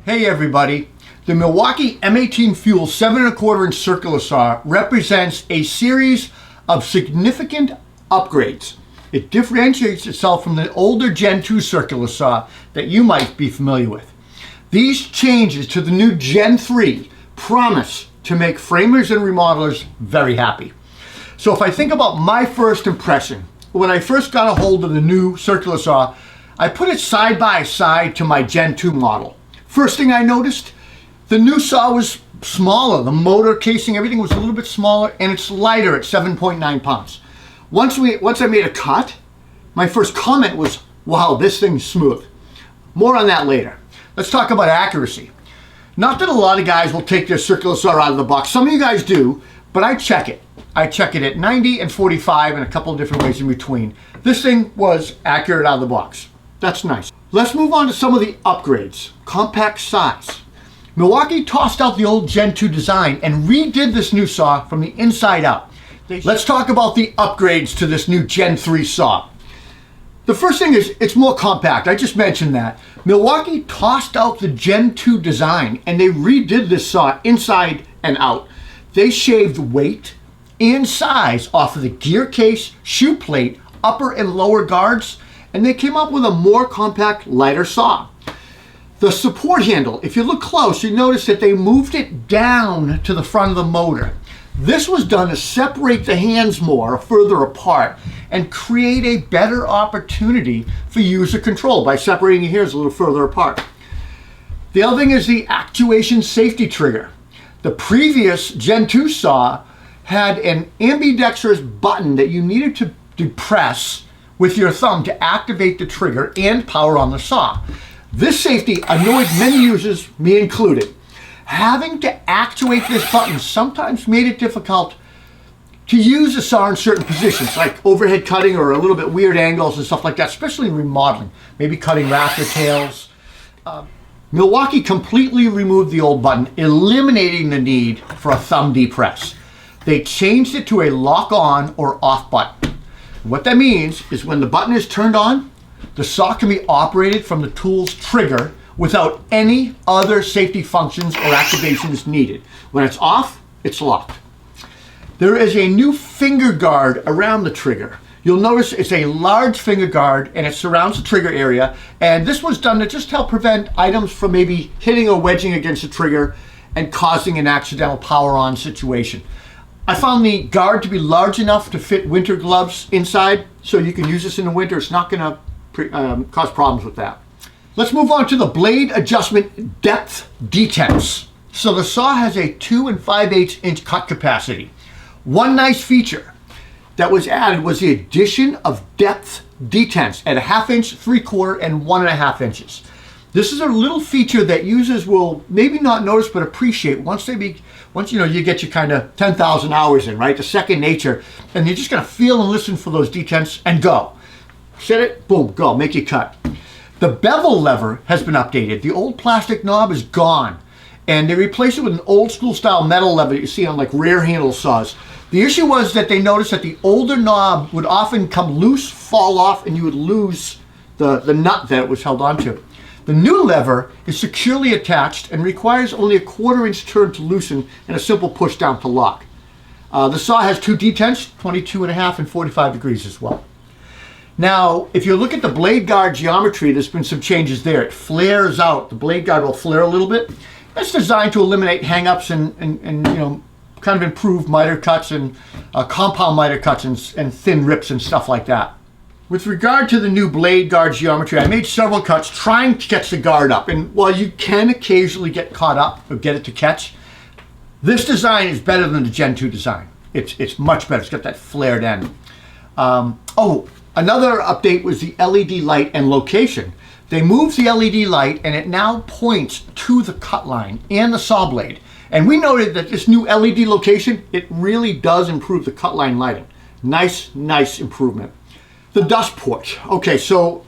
Hey everybody, the Milwaukee M18 FUEL 7 1/4 inch circular saw represents a series of significant upgrades. It differentiates itself from the older Gen 2 circular saw that you might be familiar with. These changes to the new Gen 3 promise to make framers and remodelers very happy. So if I think about my first impression, when I first got a hold of the new circular saw, I put it side by side to my Gen 2 model. First thing I noticed, the new saw was smaller. The motor casing, everything was a little bit smaller, and it's lighter at 7.9 pounds. Once I made a cut, my first comment was, wow, this thing's smooth. More on that later. Let's talk about accuracy. Not that a lot of guys will take their circular saw out of the box. Some of you guys do, but I check it. I check it at 90 and 45 and a couple of different ways in between. This thing was accurate out of the box. That's nice. Let's move on to some of the upgrades. Compact size. Milwaukee tossed out the old Gen 2 design and redid this new saw from the inside out. Let's talk about the upgrades to this new Gen 3 saw. The first thing is it's more compact. I just mentioned that. Milwaukee tossed out the Gen 2 design and they redid this saw inside and out. They shaved weight and size off of the gear case, shoe plate, upper and lower guards, and they came up with a more compact, lighter saw. The support handle, if you look close, you notice that they moved it down to the front of the motor. This was done to separate the hands more, further apart, and create a better opportunity for user control by separating your hands a little further apart. The other thing is the actuation safety trigger. The previous Gen 2 saw had an ambidextrous button that you needed to press with your thumb to activate the trigger and power on the saw. This safety annoyed many users, me included. Having to actuate this button sometimes made it difficult to use the saw in certain positions, like overhead cutting or a little bit weird angles and stuff like that, especially in remodeling, maybe cutting rafter tails. Milwaukee completely removed the old button, eliminating the need for a thumb depress. They changed it to a lock on or off button. What that means is when the button is turned on, the saw can be operated from the tool's trigger without any other safety functions or activations needed. When it's off, it's locked. There is a new finger guard around the trigger. You'll notice it's a large finger guard and it surrounds the trigger area, and this was done to just help prevent items from maybe hitting or wedging against the trigger and causing an accidental power on situation. I found the guard to be large enough to fit winter gloves inside, so you can use this in the winter. It's not going to cause problems with that. Let's move on to the blade adjustment depth detents. So the saw has a 2 5/8 inch cut capacity. One nice feature that was added was the addition of depth detents at 1/2 inch, 3/4, and 1.5 inches. This is a little feature that users will maybe not notice but appreciate once you get your kind of 10,000 hours in, right? The second nature, and you're just gonna feel and listen for those detents and go. Set it, boom, go, make your cut. The bevel lever has been updated. The old plastic knob is gone, and they replaced it with an old school style metal lever that you see on like rear handle saws. The issue was that they noticed that the older knob would often come loose, fall off, and you would lose the nut that it was held onto. The new lever is securely attached and requires only a 1/4 inch turn to loosen and a simple push down to lock. The saw has 2 detents, 22.5 and 45 degrees as well. Now, if you look at the blade guard geometry, there's been some changes there. It flares out. The blade guard will flare a little bit. That's designed to eliminate hang-ups and kind of improve miter cuts and compound miter cuts and thin rips and stuff like that. With regard to the new blade guard geometry, I made several cuts trying to catch the guard up. And while you can occasionally get caught up or get it to catch, this design is better than the Gen 2 design. It's much better. It's got that flared end. Another update was the LED light and location. They moved the LED light and it now points to the cut line and the saw blade. And we noted that this new LED location, it really does improve the cut line lighting. Nice improvement. The dust port. Okay, so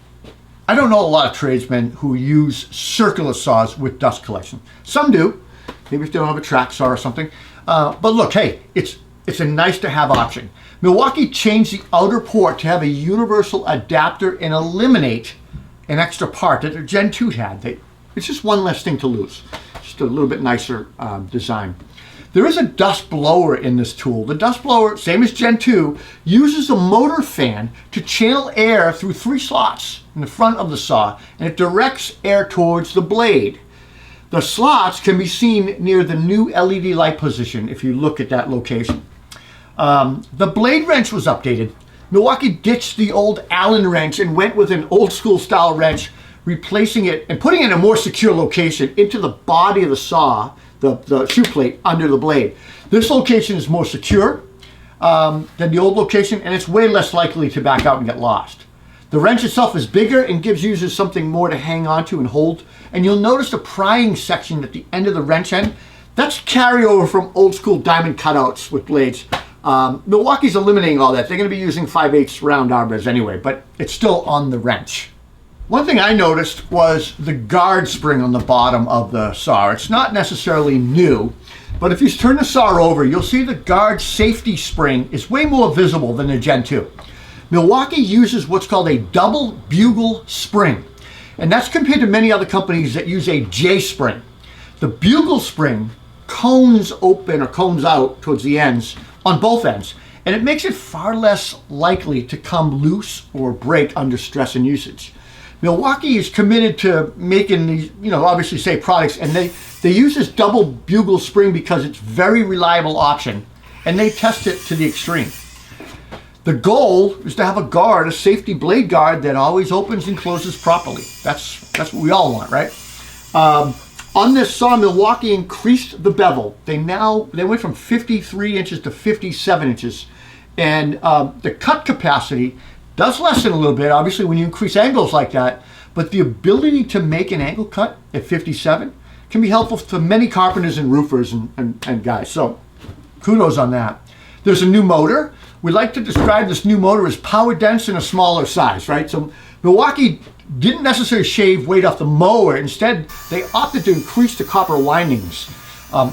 I don't know a lot of tradesmen who use circular saws with dust collection. Some do, maybe if they don't have a track saw or something. But look, hey, it's a nice to have option. Milwaukee changed the outer port to have a universal adapter and eliminate an extra part that their Gen 2 had. It's just one less thing to lose. Just a little bit nicer design. There is a dust blower in this tool. The dust blower, same as Gen 2, uses a motor fan to channel air through 3 slots in the front of the saw, and it directs air towards the blade. The slots can be seen near the new LED light position if you look at that location. The blade wrench was updated. Milwaukee ditched the old Allen wrench and went with an old school style wrench, replacing it and putting it in a more secure location into the body of the saw, the shoe plate under the blade. This location is more secure than the old location, and it's way less likely to back out and get lost. The wrench itself is bigger and gives users something more to hang on to and hold. And you'll notice the prying section at the end of the wrench end. That's carryover from old school diamond cutouts with blades. Milwaukee's eliminating all that. They're going to be using 5/8 round arbors anyway, but it's still on the wrench. One thing I noticed was the guard spring on the bottom of the saw. It's not necessarily new, but if you turn the saw over, you'll see the guard safety spring is way more visible than the Gen 2. Milwaukee uses what's called a double bugle spring, and that's compared to many other companies that use a J spring. The bugle spring cones open or cones out towards the ends on both ends, and it makes it far less likely to come loose or break under stress and usage. Milwaukee is committed to making these, obviously safe products, and they use this double bugle spring because it's a very reliable option, and they test it to the extreme. The goal is to have a guard, a safety blade guard that always opens and closes properly. That's what we all want, right? On this saw, Milwaukee increased the bevel. They went from 53 inches to 57 inches, and the cut capacity does lessen a little bit, obviously, when you increase angles like that, but the ability to make an angle cut at 57 can be helpful to many carpenters and roofers and guys. So kudos on that. There's a new motor. We like to describe this new motor as power dense in a smaller size, right? So Milwaukee didn't necessarily shave weight off the mower. Instead, they opted to increase the copper windings.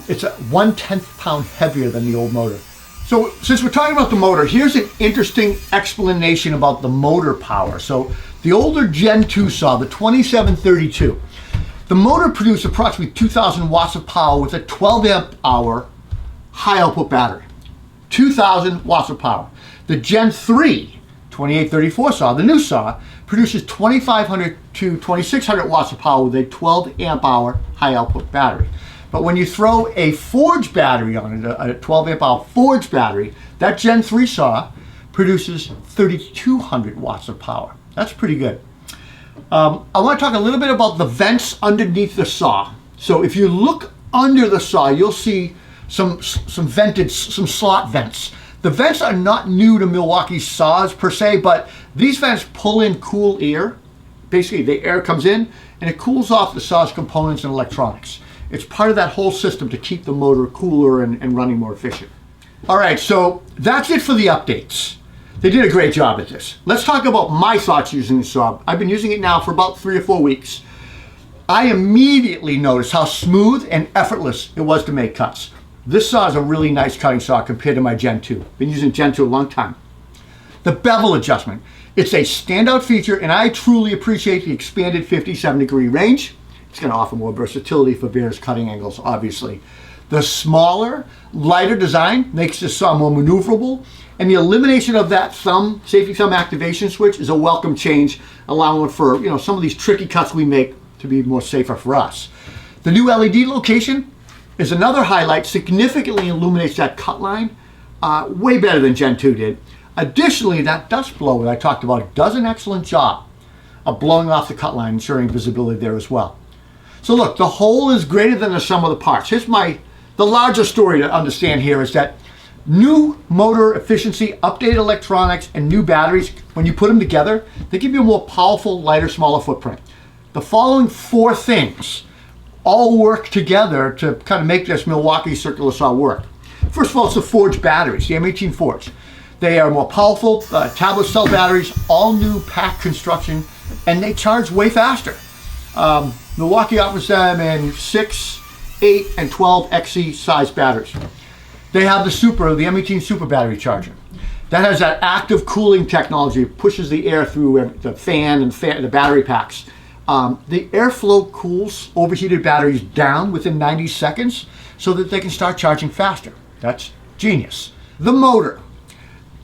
It's 1/10 pound heavier than the old motor. So since we're talking about the motor, here's an interesting explanation about the motor power. So the older Gen 2 saw, the 2732, the motor produced approximately 2,000 watts of power with a 12 amp hour high output battery. 2,000 watts of power. The Gen 3 2834 saw, the new saw, produces 2,500 to 2,600 watts of power with a 12 amp hour high output battery. But when you throw a forged battery on it, a 12 amp hour forged battery, that Gen 3 saw produces 3,200 watts of power. That's pretty good. I want to talk a little bit about the vents underneath the saw. So if you look under the saw, you'll see some slot vents. The vents are not new to Milwaukee saws per se, but these vents pull in cool air. Basically, the air comes in and it cools off the saw's components and electronics. It's part of that whole system to keep the motor cooler and running more efficient. All right, so that's it for the updates. They did a great job at this. Let's talk about my thoughts using the saw. I've been using it now for about 3 or 4 weeks. I immediately noticed how smooth and effortless it was to make cuts. This saw is a really nice cutting saw compared to my Gen 2. Been using Gen 2 a long time. The bevel adjustment. It's a standout feature, and I truly appreciate the expanded 57-degree range. It's going to offer more versatility for bearers' cutting angles, obviously. The smaller, lighter design makes this saw more maneuverable, and the elimination of that safety thumb activation switch is a welcome change, allowing for some of these tricky cuts we make to be more safer for us. The new LED location is another highlight, significantly illuminates that cut line, way better than Gen 2 did. Additionally, that dust blower that I talked about does an excellent job of blowing off the cut line, ensuring visibility there as well. So look, the whole is greater than the sum of the parts. The larger story to understand here is that new motor efficiency, updated electronics, and new batteries, when you put them together, they give you a more powerful, lighter, smaller footprint. The following 4 things all work together to kind of make this Milwaukee circular saw work. First of all, it's the forged batteries, the M18 forged. They are more powerful, tablet cell batteries, all new pack construction, and they charge way faster. Milwaukee offers them in 6, 8, and 12 XC size batteries. They have the M18 Super battery charger. That has that active cooling technology. It pushes the air through the fan and the battery packs. The airflow cools overheated batteries down within 90 seconds so that they can start charging faster. That's genius. The motor.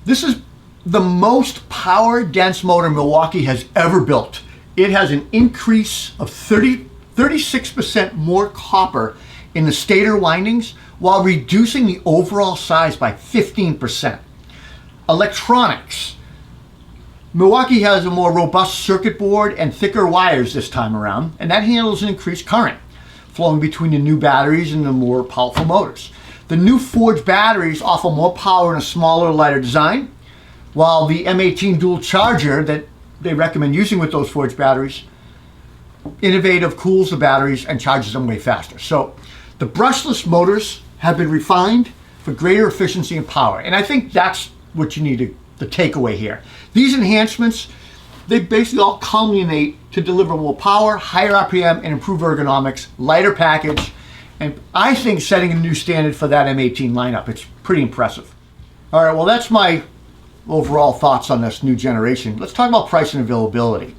This is the most power-dense motor Milwaukee has ever built. It has an increase of 36% more copper in the stator windings while reducing the overall size by 15%. Electronics. Milwaukee has a more robust circuit board and thicker wires this time around, and that handles an increased current flowing between the new batteries and the more powerful motors. The new forged batteries offer more power in a smaller, lighter design, while the M18 dual charger that they recommend using with those forged batteries, innovative, cools the batteries and charges them way faster. So the brushless motors have been refined for greater efficiency and power, and I think that's what you need the takeaway here. These enhancements, they basically all culminate to deliver more power, higher RPM, and improved ergonomics, lighter package, and I think setting a new standard for that M18 lineup. It's pretty impressive. All right, well, that's my overall thoughts on this new generation. Let's talk about price and availability.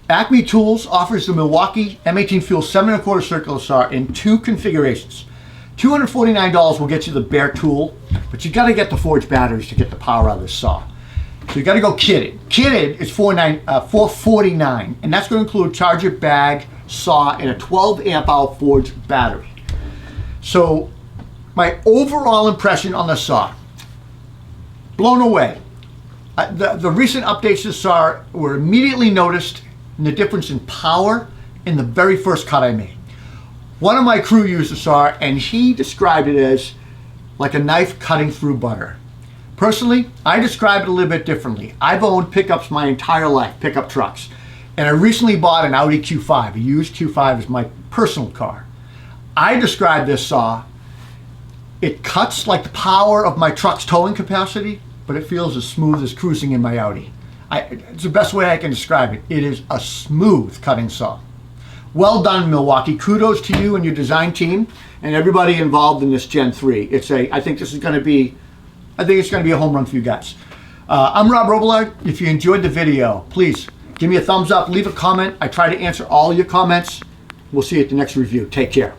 Acme Tools offers the Milwaukee M18 FUEL 7 1/4 circular saw in two configurations. $249 will get you the bare tool, but you got to get the forged batteries to get the power out of this saw. So you got to go kitted. Kitted is $449, and that's going to include charger, bag, saw, and a 12 amp hour forged battery. So my overall impression on the saw, blown away. The recent updates to the saw were immediately noticed in the difference in power in the very first cut I made. One of my crew used the saw and he described it as like a knife cutting through butter. Personally, I describe it a little bit differently. I've owned pickups my entire life, pickup trucks. And I recently bought an Audi Q5, a used Q5 is my personal car. I describe this saw, it cuts like the power of my truck's towing capacity, but it feels as smooth as cruising in my Audi. It's the best way I can describe it. It is a smooth cutting saw. Well done, Milwaukee. Kudos to you and your design team and everybody involved in this Gen 3. I think it's going to be a home run for you guys. I'm Rob Robillard. If you enjoyed the video, please give me a thumbs up, leave a comment. I try to answer all your comments. We'll see you at the next review. Take care.